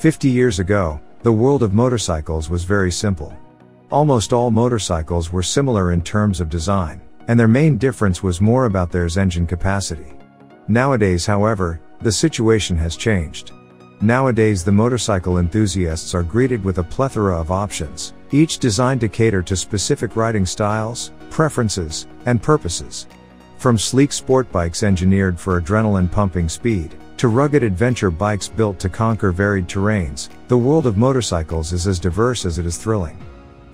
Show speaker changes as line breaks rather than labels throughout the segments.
50 years ago, the world of motorcycles was very simple. Almost all motorcycles were similar in terms of design, and their main difference was more about their engine capacity. Nowadays, however, the situation has changed. Nowadays, the motorcycle enthusiasts are greeted with a plethora of options, each designed to cater to specific riding styles, preferences, and purposes. From sleek sport bikes engineered for adrenaline-pumping speed, to rugged adventure bikes built to conquer varied terrains, the world of motorcycles is as diverse as it is thrilling.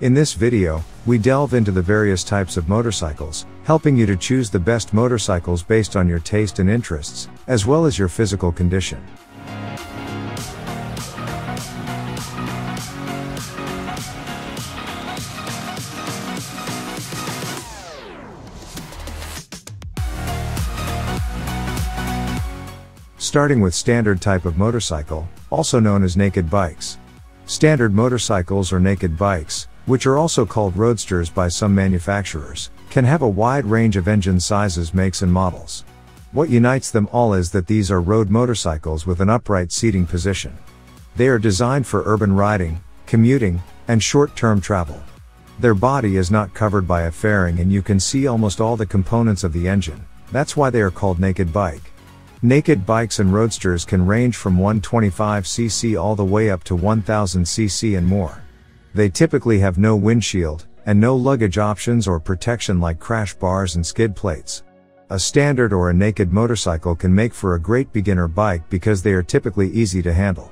In this video, we delve into the various types of motorcycles, helping you to choose the best motorcycles based on your taste and interests, as well as your physical condition. Starting with standard type of motorcycle, also known as naked bikes. Standard motorcycles or naked bikes, which are also called roadsters by some manufacturers, can have a wide range of engine sizes, makes and models. What unites them all is that these are road motorcycles with an upright seating position. They are designed for urban riding, commuting, and short-term travel. Their body is not covered by a fairing and you can see almost all the components of the engine. That's why they are called naked bike. Naked bikes and roadsters can range from 125cc all the way up to 1000cc and more. They typically have no windshield, and no luggage options or protection like crash bars and skid plates. A standard or a naked motorcycle can make for a great beginner bike because they are typically easy to handle.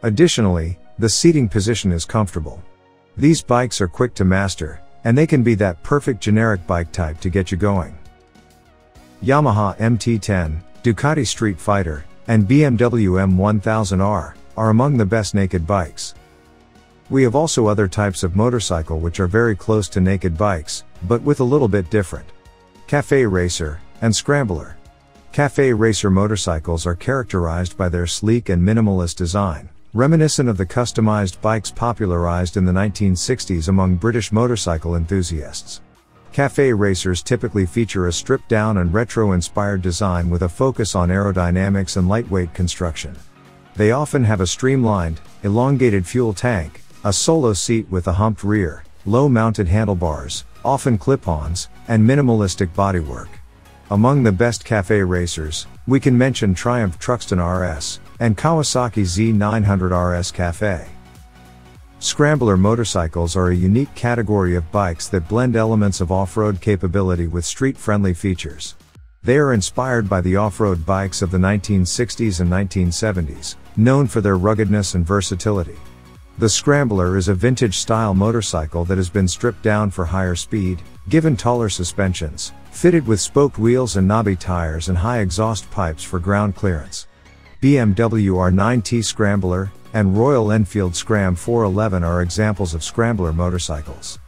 Additionally, the seating position is comfortable. These bikes are quick to master, and they can be that perfect generic bike type to get you going. Yamaha MT-10, Ducati Street Fighter, and BMW M1000R are among the best naked bikes. We have also other types of motorcycle which are very close to naked bikes, but with a little bit different. Cafe Racer and Scrambler. Cafe Racer motorcycles are characterized by their sleek and minimalist design, reminiscent of the customized bikes popularized in the 1960s among British motorcycle enthusiasts. Cafe racers typically feature a stripped-down and retro-inspired design with a focus on aerodynamics and lightweight construction. They often have a streamlined, elongated fuel tank, a solo seat with a humped rear, low-mounted handlebars, often clip-ons, and minimalistic bodywork. Among the best cafe racers, we can mention Triumph Truxton RS, and Kawasaki Z900 RS Cafe. Scrambler motorcycles are a unique category of bikes that blend elements of off-road capability with street-friendly features. They are inspired by the off-road bikes of the 1960s and 1970s, known for their ruggedness and versatility. The Scrambler is a vintage-style motorcycle that has been stripped down for higher speed, given taller suspensions, fitted with spoked wheels and knobby tires and high exhaust pipes for ground clearance. BMW R9T Scrambler and Royal Enfield Scram 411 are examples of Scrambler motorcycles.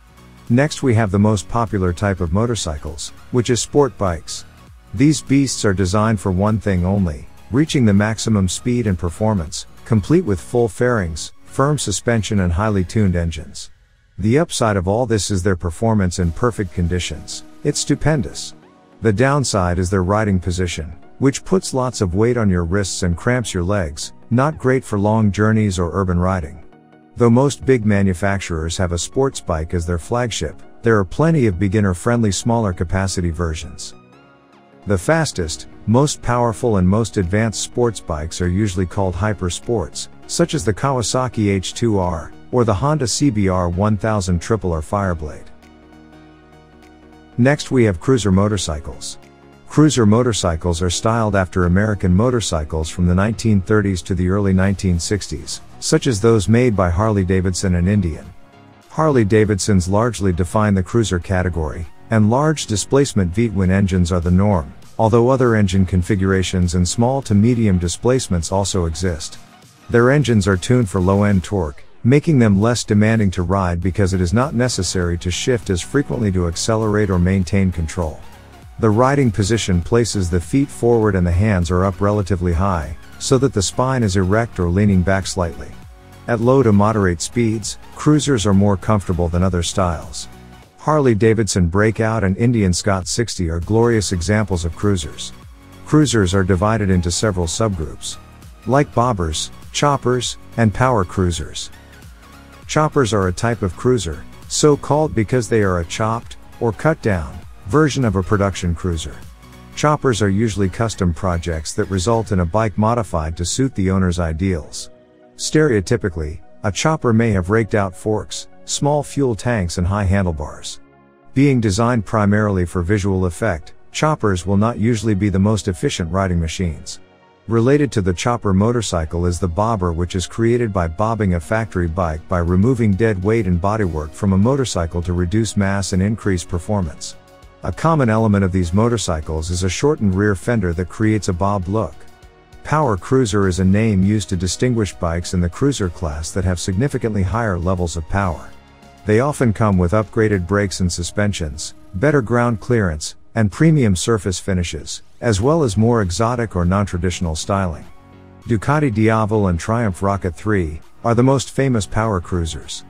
Next we have the most popular type of motorcycles, which is sport bikes. These beasts are designed for one thing only, reaching the maximum speed and performance, complete with full fairings, firm suspension and highly tuned engines. The upside of all this is their performance in perfect conditions. It's stupendous. The downside is their riding position, which puts lots of weight on your wrists and cramps your legs, not great for long journeys or urban riding. Though most big manufacturers have a sports bike as their flagship, there are plenty of beginner-friendly smaller capacity versions. The fastest, most powerful and most advanced sports bikes are usually called hyper-sports, such as the Kawasaki H2R, or the Honda CBR 1000 RRR Fireblade. Next we have cruiser motorcycles. Cruiser motorcycles are styled after American motorcycles from the 1930s to the early 1960s, such as those made by Harley-Davidson and Indian. Harley-Davidsons largely define the cruiser category, and large displacement V-twin engines are the norm, although other engine configurations and small to medium displacements also exist. Their engines are tuned for low-end torque, making them less demanding to ride because it is not necessary to shift as frequently to accelerate or maintain control. The riding position places the feet forward and the hands are up relatively high, so that the spine is erect or leaning back slightly. At low to moderate speeds, cruisers are more comfortable than other styles. Harley-Davidson Breakout and Indian Scott 60 are glorious examples of cruisers. Cruisers are divided into several subgroups. Like bobbers, choppers, and power cruisers. Choppers are a type of cruiser, so called because they are a chopped, or cut down, version of a production cruiser. Choppers are usually custom projects that result in a bike modified to suit the owner's ideals. Stereotypically, a chopper may have raked out forks, small fuel tanks and high handlebars. Being designed primarily for visual effect, choppers will not usually be the most efficient riding machines. Related to the chopper motorcycle is the bobber, which is created by bobbing a factory bike by removing dead weight and bodywork from a motorcycle to reduce mass and increase performance. A common element of these motorcycles is a shortened rear fender that creates a bob look. Power cruiser is a name used to distinguish bikes in the cruiser class that have significantly higher levels of power. They often come with upgraded brakes and suspensions, better ground clearance, and premium surface finishes, as well as more exotic or non-traditional styling. Ducati Diavel and Triumph Rocket 3 are the most famous power cruisers.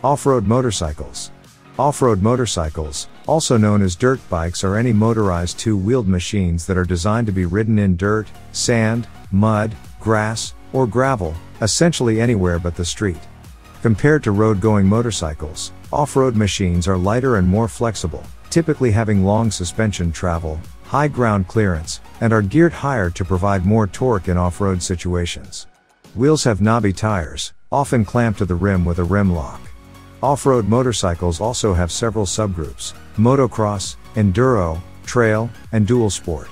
Off-road motorcycles. Off-road motorcycles, also known as dirt bikes, are any motorized two-wheeled machines that are designed to be ridden in dirt, sand, mud, grass, or gravel, essentially anywhere but the street. Compared to road-going motorcycles, off-road machines are lighter and more flexible, typically having long suspension travel, high ground clearance, and are geared higher to provide more torque in off-road situations. Wheels have knobby tires, often clamped to the rim with a rim lock. Off-road motorcycles also have several subgroups: motocross, enduro, trail, and dual sport.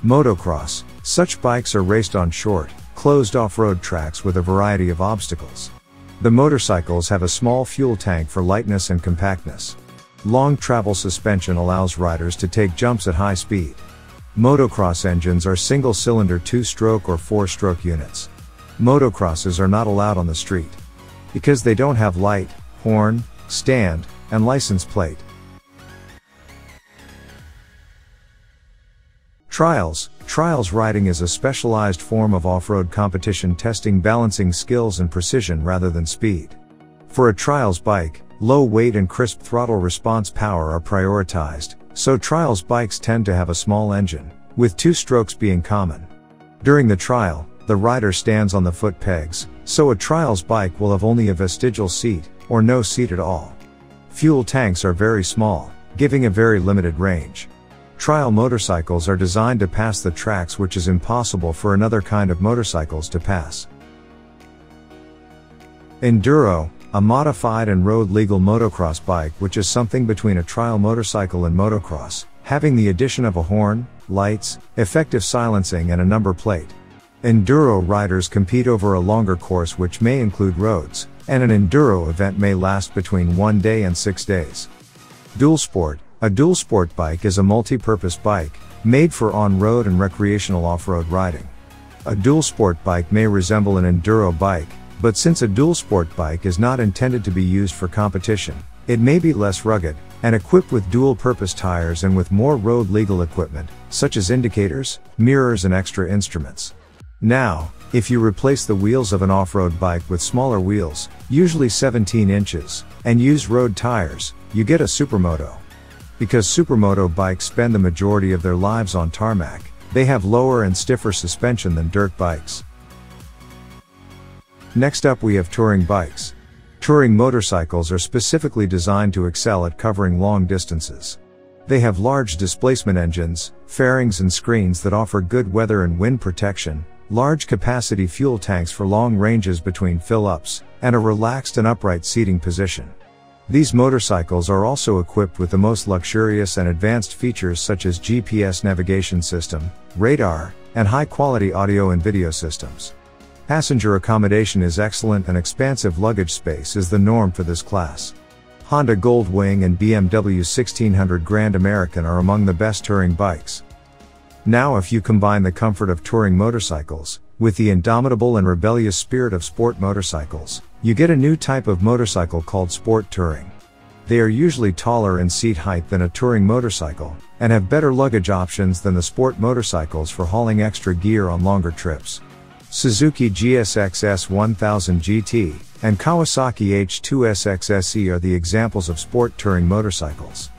Motocross. Such bikes are raced on short, closed off-road tracks with a variety of obstacles. The motorcycles have a small fuel tank for lightness and compactness. Long travel suspension allows riders to take jumps at high speed. Motocross engines are single-cylinder 2-stroke or 4-stroke units. Motocrosses are not allowed on the street because they don't have light, horn, stand, and license plate. Trials. Trials riding is a specialized form of off-road competition testing balancing skills and precision rather than speed. For a trials bike, low weight and crisp throttle response power are prioritized, so trials bikes tend to have a small engine, with 2 strokes being common. During the trial, the rider stands on the foot pegs, so a trials bike will have only a vestigial seat, or no seat at all. Fuel tanks are very small, giving a very limited range. Trial motorcycles are designed to pass the tracks, which is impossible for another kind of motorcycles to pass. Enduro, a modified and road-legal motocross bike which is something between a trial motorcycle and motocross, having the addition of a horn, lights, effective silencing and a number plate. Enduro riders compete over a longer course which may include roads, and an enduro event may last between 1 day and 6 days. Dual sport. A dual sport bike is a multi-purpose bike, made for on-road and recreational off-road riding. A dual sport bike may resemble an enduro bike, but since a dual sport bike is not intended to be used for competition, it may be less rugged, and equipped with dual-purpose tires and with more road-legal equipment, such as indicators, mirrors and extra instruments. Now, if you replace the wheels of an off-road bike with smaller wheels, usually 17 inches, and use road tires, you get a supermoto. Because supermoto bikes spend the majority of their lives on tarmac, they have lower and stiffer suspension than dirt bikes. Next up we have touring bikes. Touring motorcycles are specifically designed to excel at covering long distances. They have large displacement engines, fairings and screens that offer good weather and wind protection, large capacity fuel tanks for long ranges between fill-ups, and a relaxed and upright seating position. These motorcycles are also equipped with the most luxurious and advanced features such as GPS navigation system, radar, and high-quality audio and video systems. Passenger accommodation is excellent and expansive luggage space is the norm for this class. Honda Goldwing and BMW 1600 Grand American are among the best touring bikes. Now if you combine the comfort of touring motorcycles, with the indomitable and rebellious spirit of sport motorcycles, you get a new type of motorcycle called sport touring. They are usually taller in seat height than a touring motorcycle, and have better luggage options than the sport motorcycles for hauling extra gear on longer trips. Suzuki GSX S1000 GT, and Kawasaki H2SX SE are the examples of sport touring motorcycles.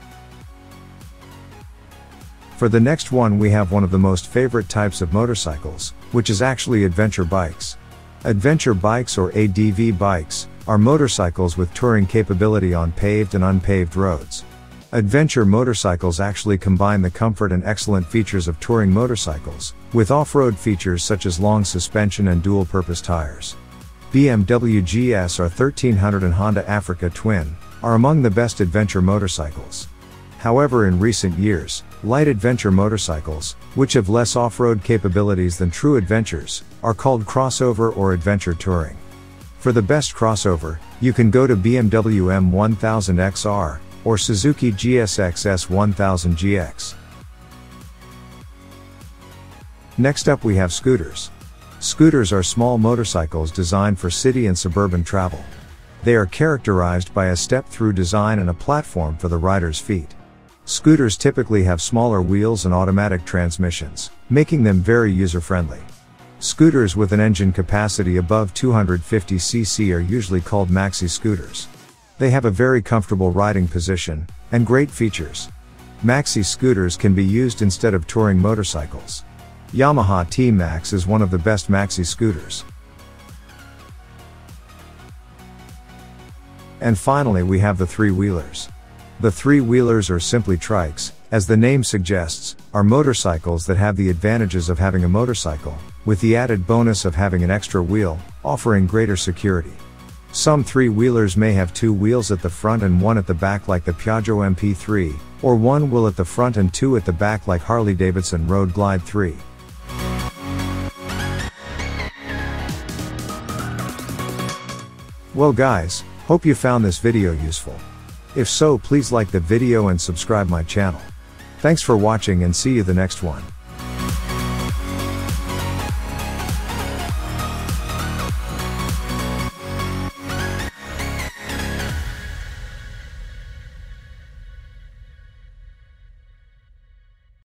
For the next one we have one of the most favorite types of motorcycles, which is actually adventure bikes. Adventure bikes or ADV bikes are motorcycles with touring capability on paved and unpaved roads. Adventure motorcycles actually combine the comfort and excellent features of touring motorcycles, with off-road features such as long suspension and dual-purpose tires. BMW GS R1300 and Honda Africa Twin are among the best adventure motorcycles. However, in recent years, light adventure motorcycles, which have less off-road capabilities than true adventures, are called crossover or adventure touring. For the best crossover, you can go to BMW M1000XR or Suzuki GSX S1000GX. Next up we have scooters. Scooters are small motorcycles designed for city and suburban travel. They are characterized by a step-through design and a platform for the rider's feet. Scooters typically have smaller wheels and automatic transmissions, making them very user-friendly. Scooters with an engine capacity above 250 cc are usually called maxi scooters. They have a very comfortable riding position and great features. Maxi scooters can be used instead of touring motorcycles. Yamaha T-Max is one of the best maxi scooters. And finally we have the three-wheelers. The three-wheelers or simply trikes, as the name suggests, are motorcycles that have the advantages of having a motorcycle, with the added bonus of having an extra wheel, offering greater security. Some three-wheelers may have two wheels at the front and one at the back like the Piaggio MP3, or one wheel at the front and two at the back like Harley-Davidson Road Glide 3. Well guys, hope you found this video useful. If so, please like the video and subscribe my channel. Thanks for watching and see you the next one.